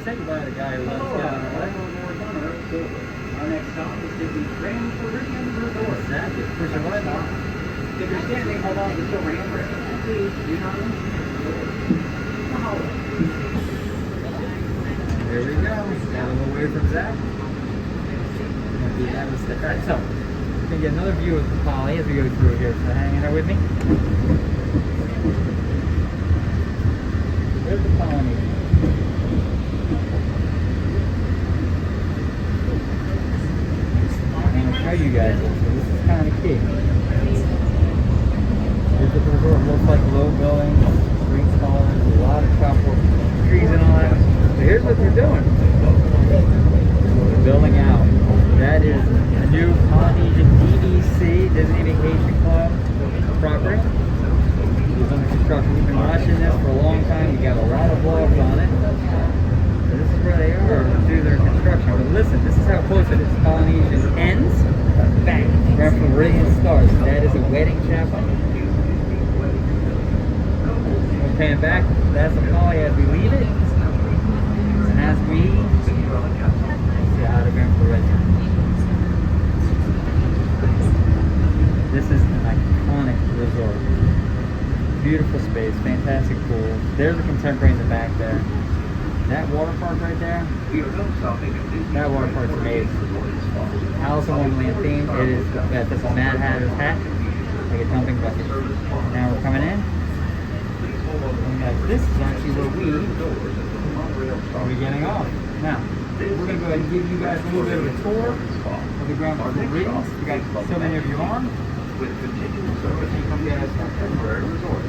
say goodbye to the guy who was Our next stop is Disney's GRAND Floridian Resort. Exactly. Push your button. If you're standing, hold on to the ramp. Please do not leave. There we go. Got a little away from Zach. Alright, so we're gonna get another view of the Poly as we go through here. So hang in there with me. There's the Polynesian. I'm gonna show you guys this. So this is kind of key. Here's what the resort looks like. Low buildings, street smaller, a lot of tropical trees and all that. So here's what they're doing. They're building out. That is a new Polynesian DVC, Disney Vacation Club property. It's under construction. We've been watching this for a long time. We got a lot of vlogs on it. So this is where they are to do their construction. But listen, this is how close it is. Polynesian ends, bang, Grand Floridian starts. That is a wedding chapel. We're paying back. That's the Poly as we leave it. And as we get out of Grand Floridian. This is an iconic resort. Beautiful space, fantastic pool. There's a contemporary in the back there. That water park right there, that water park's amazing. Alice in Wonderland theme. It is, that's a Mad Hatter's hat, like a dumping bucket. Now we're coming in. And this is actually where we are getting off. Now, we're going to go ahead and give you guys a little bit of a tour of the Grand Floridian. We got so many of you on. With continued service from the Temporary Resort.